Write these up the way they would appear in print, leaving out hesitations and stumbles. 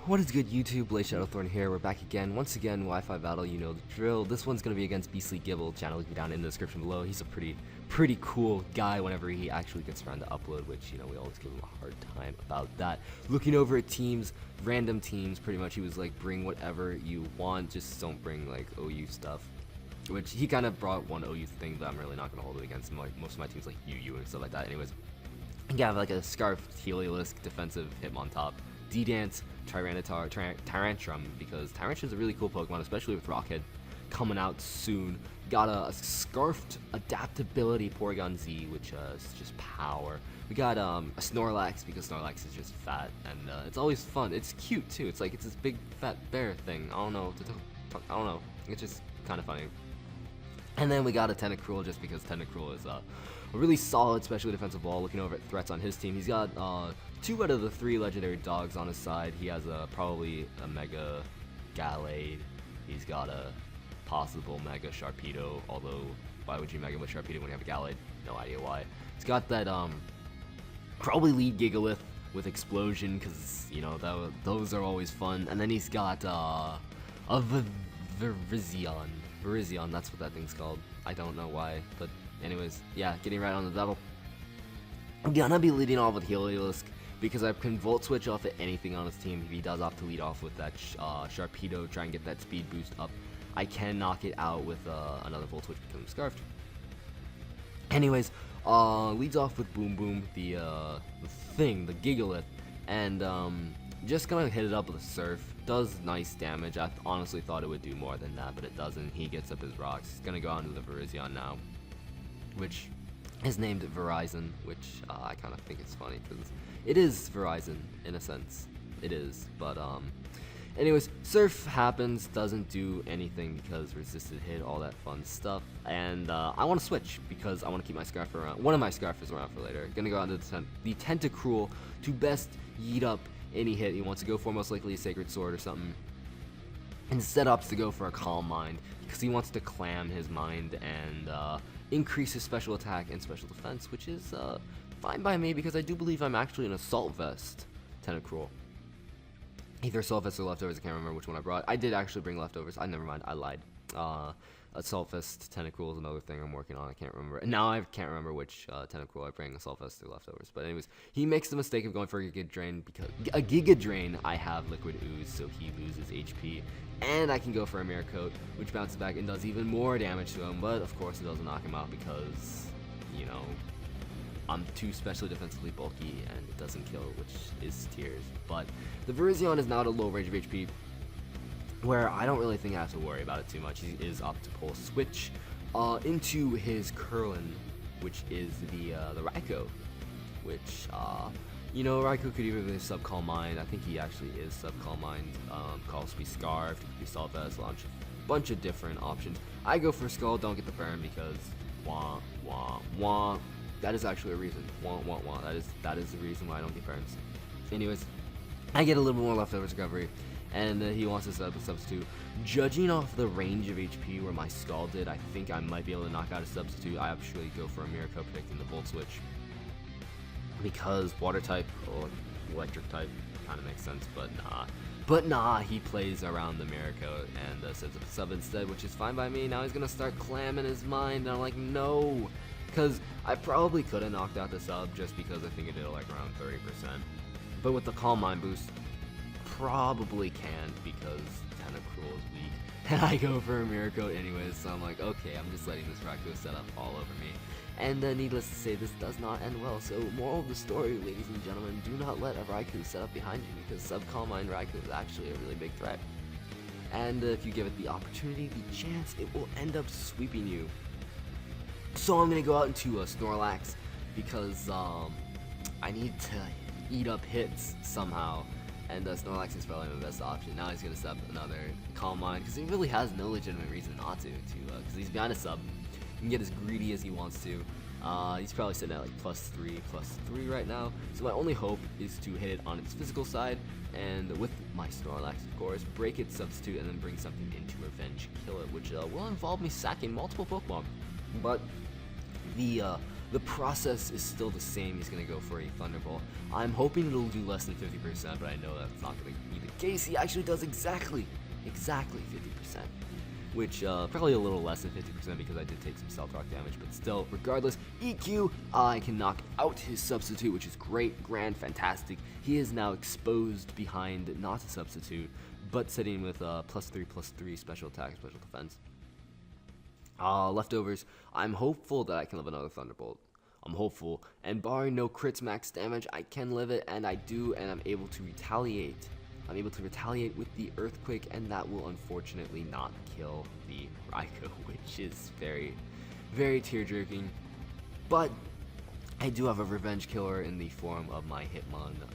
What is good, YouTube? Blaze Shadowthorn here. We're back again. Once again, Wi-Fi battle, you know the drill. This one's gonna be against BeastlyGible. Channel will be down in the description below. He's a pretty cool guy whenever he actually gets around to upload, which, you know, we always give him a hard time about that. Looking over at teams, random teams, pretty much, he was like, bring whatever you want, just don't bring like OU stuff. Which he kind of brought one OU thing, but I'm really not gonna hold it against him. Like most of my teams like UU and stuff like that. Anyways, you have like a Scarf, HolyLordGodKing defensive Hitmontop, D-Dance, Tyrantrum, because Tyrantrum is a really cool Pokemon, especially with Rockhead coming out soon. Got a Scarfed Adaptability Porygon Z, which is just power. We got a Snorlax, because Snorlax is just fat, and it's always fun. It's cute too. It's like it's this big fat bear thing. I don't know. I don't know. It's just kind of funny. And then we got a Tentacruel, just because Tentacruel is a really solid special defensive ball. Looking over at threats on his team, he's got 2 out of the 3 legendary dogs on his side. He has probably a Mega Gallade. He's got a possible Mega Sharpedo, although why would you Mega with Sharpedo when you have a Gallade? No idea why. He's got that probably lead Gigalith with Explosion, because, you know, those are always fun. And then he's got a Virizion, that's what that thing's called. I don't know why, but anyways, yeah, getting right on the battle. I'm gonna be leading off with HolyLordGodKing, because I can Volt Switch off at anything on his team. If he does opt to lead off with that Sharpedo, try and get that speed boost up, I can knock it out with another Volt Switch because I'm Scarfed. Anyways, leads off with Boom Boom, the Gigalith, and just gonna hit it up with a Surf. Does nice damage. I honestly thought it would do more than that, but it doesn't. He gets up his rocks. He's gonna go on to the Virizion now, which is named Verizon, which I kind of think it's funny because it is Verizon in a sense. It is, but anyways, Surf happens, doesn't do anything because resisted hit, all that fun stuff, and I want to switch because I want to keep my Scarf around. One of my Scarfers around for later. Gonna go on to the Tentacruel to best yeet up any hit he wants to go for, most likely a Sacred Sword or something. Instead opts to go for a Calm Mind because he wants to clam his mind and increase his special attack and special defense, which is fine by me because I do believe I'm actually an Assault Vest Tentacruel. Either Assault Vest or Leftovers, I can't remember which one I brought. I did actually bring Leftovers. Never mind, I lied. Assault Vest Tentacruel is another thing I'm working on. I can't remember. Now I can't remember which Tentacruel I bring, Assault Vest or Leftovers. But anyways, he makes the mistake of going for a Giga Drain because a Giga Drain I have Liquid Ooze, so he loses HP. And I can go for a Mirror Coat, which bounces back and does even more damage to him. But of course, it doesn't knock him out because, you know, I'm too specially defensively bulky and it doesn't kill, which is tears. But the Virizion is now at a low range of HP, where I don't really think I have to worry about it too much. He is up to pull switch into his Curlin, which is the Raikou, which you know, Raikou could even be Sub Calm Mind. I think he actually is Sub Calm Mind. Could also be Scarfed, could be Assault Vest, launch a bunch of different options. I go for Skull, don't get the burn because wah wah wah. That is actually a reason. Wah wah wah. That is the reason why I don't get burns. Anyways, I get a little bit more Leftovers recovery, and he wants to set up a substitute. Judging off the range of HP where my Skull did, I think I might be able to knock out a substitute. I actually go for a Mirror Coat predicting the Volt Switch, because Water type or Electric type kind of makes sense, but nah. But nah, he plays around the Mirror Coat and sets up a sub instead, which is fine by me. Now he's gonna start clamming his mind, and I'm like, no, because I probably could have knocked out the sub just because I think it did like around 30%. But with the Calm Mind boost, probably can't because Tentacruel is weak. And I go for a Mirror Coat anyways, so I'm like, okay, I'm just letting this Raikou set up all over me. And needless to say, this does not end well. So, moral of the story, ladies and gentlemen, do not let a Raikou set up behind you, because Sub Calm Mind Raikou is actually a really big threat. And if you give it the opportunity, the chance, it will end up sweeping you. So I'm going to go out into a Snorlax, because I need to eat up hits somehow. And Snorlax is probably my best option. Now he's going to set up another Calm Mind, because he really has no legitimate reason not to because he's behind a sub. He can get as greedy as he wants to. He's probably sitting at like +3 right now. So my only hope is to hit it on its physical side, and with my Snorlax, of course, break its substitute and then bring something into revenge kill it, which will involve me sacking multiple Pokemon. But the The process is still the same. He's going to go for a Thunderbolt. I'm hoping it'll do less than 50%, but I know that's not going to be the case. He actually does exactly 50%. Which, probably a little less than 50% because I did take some Stealth Rock damage, but still, regardless, EQ, I can knock out his substitute, which is great, grand, fantastic. He is now exposed behind not a substitute, but sitting with +3/+3 special attack, special defense. Leftovers, I'm hopeful that I can live another Thunderbolt. I'm hopeful, and barring no crits max damage, I can live it, and I do, and I'm able to retaliate. I'm able to retaliate with the Earthquake, and that will unfortunately not kill the Raikou, which is very, very tear-jerking. But I do have a revenge killer in the form of my Hitmontop,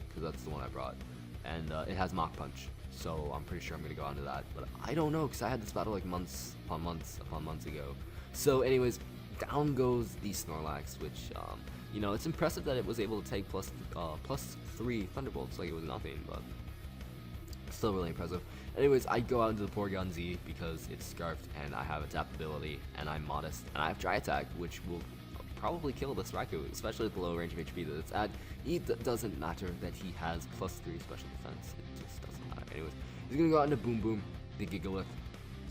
because that's the one I brought, and it has Mach Punch, so I'm pretty sure I'm going to go onto that, but I don't know, because I had this battle like months upon months ago. So anyways, down goes the Snorlax, which, you know, it's impressive that it was able to take +3 Thunderbolts like it was nothing, but still really impressive. Anyways, I go out into the Porygon Z because it's Scarfed and I have Adaptability and I'm Modest and I have Dry Attack, which will probably kill this Raikou, especially at the low range of HP that it's at. It doesn't matter that he has +3 special defense, it just doesn't matter. Anyways, he's gonna go out into Boom Boom, the Gigalith,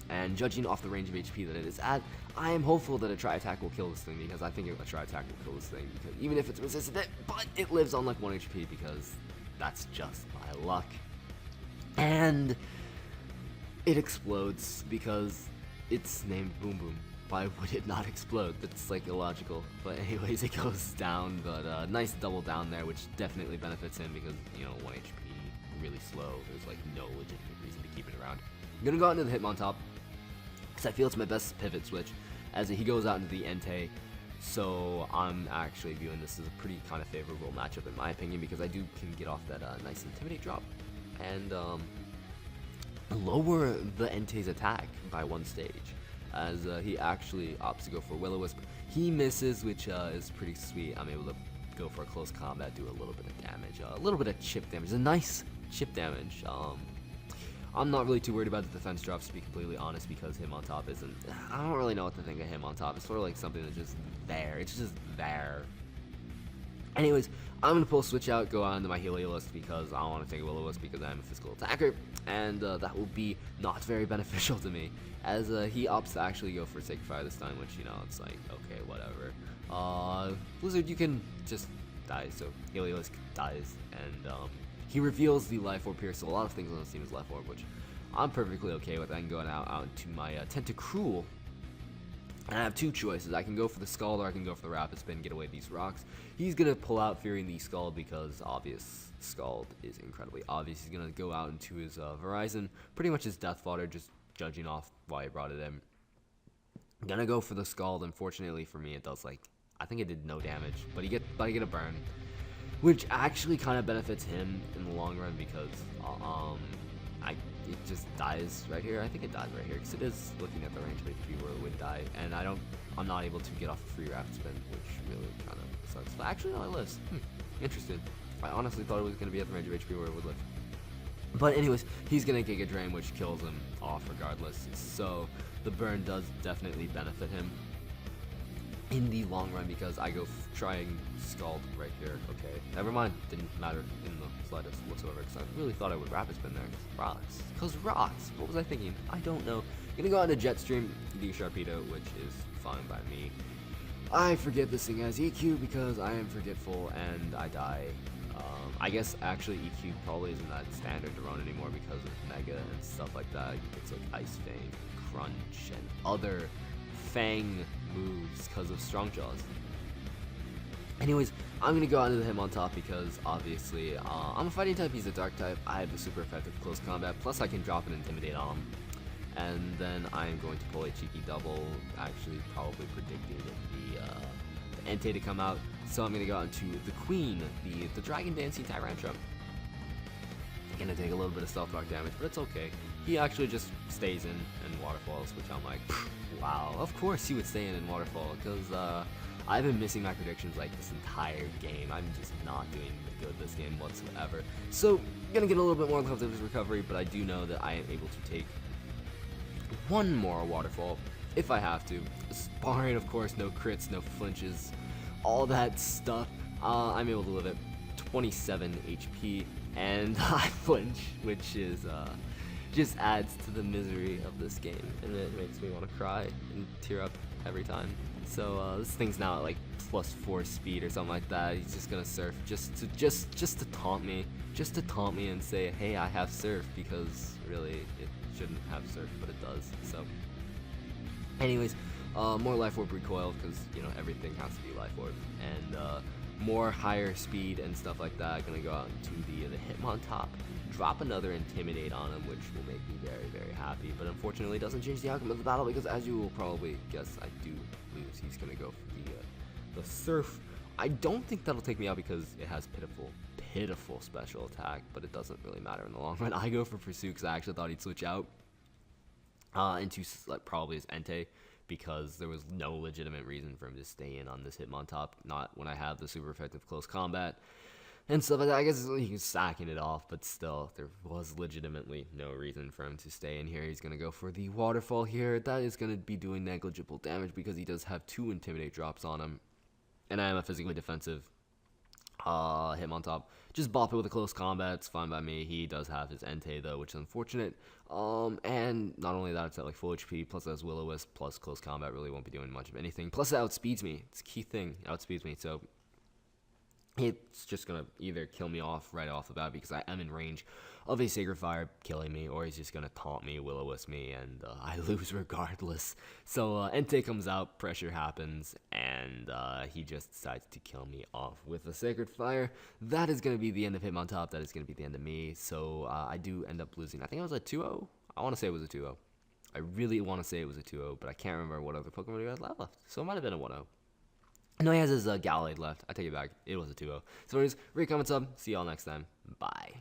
and judging off the range of HP that it is at, I am hopeful that a Tri-Attack will kill this thing, because I think a Tri-Attack will kill this thing, because even if it's resistant, but it lives on like 1 HP, because that's just my luck. And it explodes, because it's named Boom Boom. Why would it not explode? That's like illogical. But anyways, it goes down, but nice double down there, which definitely benefits him, because, you know, 1 HP, really slow, there's like no legitimate reason to keep it around. I'm gonna go out into the Hitmontop, because I feel it's my best pivot switch, as he goes out into the Entei, so I'm actually viewing this as a pretty kind of favorable matchup in my opinion, because I can get off that nice Intimidate drop, and lower the Entei's attack by 1 stage, as he actually opts to go for Will-O-Wisp. He misses, which is pretty sweet. I'm able to go for a close combat, do a little bit of damage, a little bit of chip damage, a nice chip damage. I'm not really too worried about the defense drops, to be completely honest, because Hitmontop isn't... I don't really know what to think of Hitmontop. It's sort of like something that's just there. It's just there. Anyways, I'm going to pull Switch out, go on to my Heliolisk, because I don't want to take Will-O-Wisp because I'm a physical attacker, and that will be not very beneficial to me, as he opts to actually go for Sacred Fire this time, which, you know, it's like, okay, whatever. Blizzard, you can just die, so Heliolisk dies, and he reveals the Life Orb here, so a lot of things on this team is Life Orb, which I'm perfectly okay with. I can go out into my Tentacruel, and I have 2 choices. I can go for the Scald, or I can go for the Rapid Spin, get away these rocks. He's going to pull out fearing the Scald, because obvious Scald is incredibly obvious. He's going to go out into his Verizon, pretty much his Death Fodder, just judging off why he brought it in. I'm going to go for the Scald. Unfortunately for me, it does, like, I think it did no damage, but I get a burn, which actually kind of benefits him in the long run, because it just dies right here. I think it dies right here, because it is looking at the range of HP where it would die, and I'm not able to get off a free Rapid Spin, which really kind of sucks. But actually, no, it lives. Interesting. I honestly thought it was going to be at the range of HP where it would live. But anyways, he's going to Giga Drain, which kills him off regardless, so the burn does definitely benefit him in the long run, because I go trying Scald right here. Okay, never mind, didn't matter in the slightest whatsoever, because I really thought I would Rapid Spin there. Because rocks. What was I thinking? I don't know. Gonna go on to Jetstream, the Sharpedo, which is fine by me. I forget this thing has EQ because I am forgetful and I die. I guess actually EQ probably isn't that standard to run anymore because of Mega and stuff like that. It's like Ice Fang, Crunch, and other Fang moves because of Strong Jaws. Anyways, I'm going to go on to the Hitmontop because obviously I'm a fighting type, he's a dark type, I have a super effective close combat, plus I can drop an Intimidate on him. And then I'm going to pull a cheeky double, actually probably predicting the Entei to come out. So I'm going to go on to the Queen, the Dragon Dancing Tyrantrum. I'm going to take a little bit of Stealth Rock damage, but it's okay. He actually just stays in and waterfalls, which I'm like, wow, of course he would stay in waterfall, because I've been missing my predictions like this entire game. I'm just not doing good this game whatsoever. So, I'm going to get a little bit more of his recovery, but I do know that I am able to take one more waterfall, if I have to. Barring, of course, no crits, no flinches, all that stuff. I'm able to live at 27 HP and high flinch, which is just adds to the misery of this game, and it makes me want to cry and tear up every time. So this thing's now at like +4 speed or something like that. He's just gonna surf just to taunt me, and say, hey, I have surf, because really it shouldn't have surf, but it does. So anyways, more life orb recoil, because you know everything has to be life orb, and more higher speed and stuff like that. Gonna go out into the Hitmontop, drop another Intimidate on him, which will make me very, very happy, but unfortunately doesn't change the outcome of the battle, because as you will probably guess, I do lose. He's gonna go for the Surf. I don't think that'll take me out because it has pitiful special attack, but it doesn't really matter in the long run. I go for Pursuit because I actually thought he'd switch out into like probably his Entei, because there was no legitimate reason for him to stay in on this Hitmontop, not when I have the super effective close combat and stuff like that. I guess he's sacking it off, but still, there was legitimately no reason for him to stay in here. He's going to go for the Waterfall here. That is going to be doing negligible damage because he does have 2 Intimidate drops on him, and I am a physically defensive Hitmontop. Just bop it with a close combat, it's fine by me. He does have his Entei though, which is unfortunate. And not only that, it's at like full HP, plus it has Will-O-Wisp, plus close combat really won't be doing much of anything. Plus it outspeeds me. It's a key thing, it outspeeds me. So it's just gonna either kill me off right off the bat because I am in range of a Sacred Fire killing me, or he's just gonna taunt me, Will-O-Wisp me, and I lose regardless. So Entei comes out, pressure happens, and he just decides to kill me off with a Sacred Fire. That is gonna be the end of Hitmontop. That is gonna be the end of me. So I do end up losing. I think it was a 2-0. I want to say it was a 2-0. I really want to say it was a 2-0, but I can't remember what other Pokemon he had left. So it might have been a 1-0. No, he has his Gallade left. I take it back. It was a 2-0. So anyways, rate, comment, sub. See y'all next time. Bye.